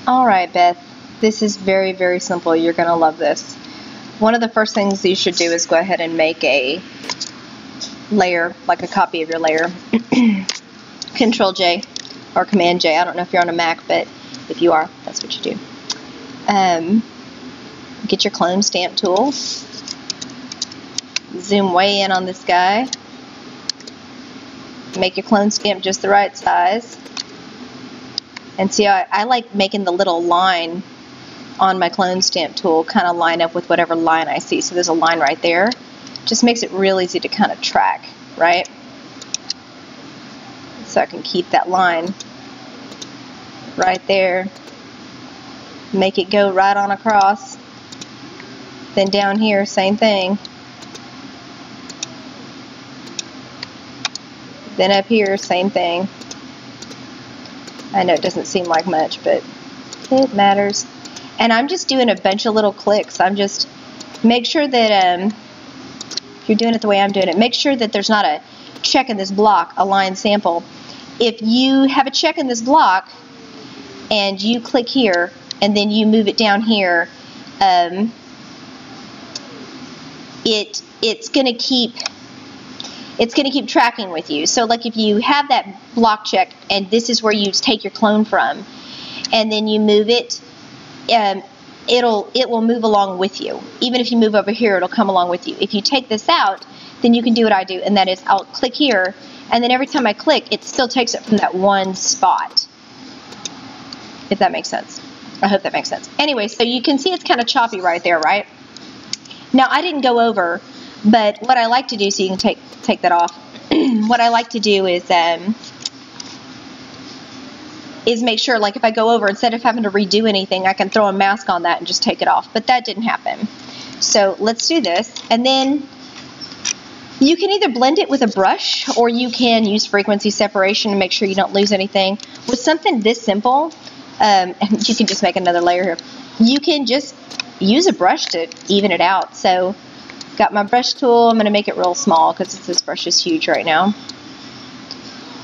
Alright, Beth, this is very, very simple. You're going to love this. One of the first things you should do is go ahead and make a layer, like a copy of your layer. Control J or Command J. I don't know if you're on a Mac, but if you are, that's what you do. Get your clone stamp tool. Zoom way in on this guy. Make your clone stamp just the right size. And see, I like making the little line on my clone stamp tool kind of line up with whatever line I see. So there's a line right there. Just makes it real easy to kind of track, right? So I can keep that line right there. Make it go right on across. Then down here, same thing. Then up here, same thing. I know it doesn't seem like much, but it matters. And I'm just doing a bunch of little clicks. I'm just, make sure that, if you're doing it the way I'm doing it, make sure that there's not a check in this block, align sample. If you have a check in this block, and you click here, and then you move it down here, it's going to keep tracking with you. So like if you have that block check and this is where you take your clone from, and then you move it, it will move along with you. Even if you move over here, it'll come along with you. If you take this out, then you can do what I do, and that is I'll click here, and then every time I click, it still takes it from that one spot. If that makes sense. I hope that makes sense. Anyway, so you can see it's kind of choppy right there, right? Now I didn't go over, but what I like to do, so you can take that off, what I like to do is make sure, like if I go over, instead of having to redo anything, I can throw a mask on that and just take it off. But that didn't happen. So let's do this. And then you can either blend it with a brush, or you can use frequency separation to make sure you don't lose anything. With something this simple, and you can just make another layer here. You can just use a brush to even it out. So got my brush tool. I'm going to make it real small because this brush is huge right now.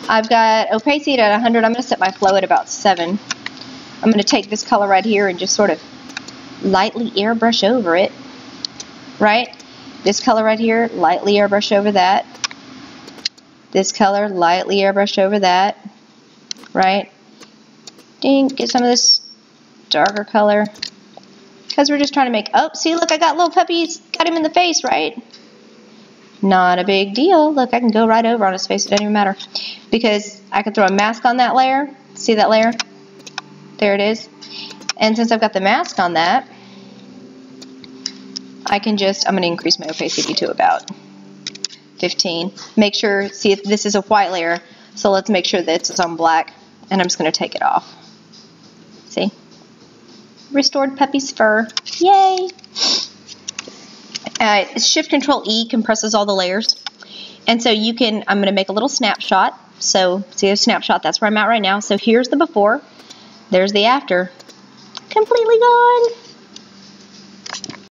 I've got opacity at 100. I'm going to set my flow at about 7. I'm going to take this color right here and just sort of lightly airbrush over it. Right? This color right here, lightly airbrush over that. This color, lightly airbrush over that. Right? Ding, get some of this darker color. Because we're just trying to make, oh, see, look, I got little puppies, got him in the face, right? Not a big deal. Look, I can go right over on his face. It doesn't even matter. Because I can throw a mask on that layer. See that layer? There it is. And since I've got the mask on that, I can just, I'm going to increase my opacity to about 15. Make sure, see, this is a white layer, so let's make sure that it's on black. And I'm just going to take it off. See? Restored puppy's fur. Yay! Shift Control E compresses all the layers. And so you can, I'm going to make a little snapshot. So see a snapshot, that's where I'm at right now. So here's the before, there's the after. Completely gone.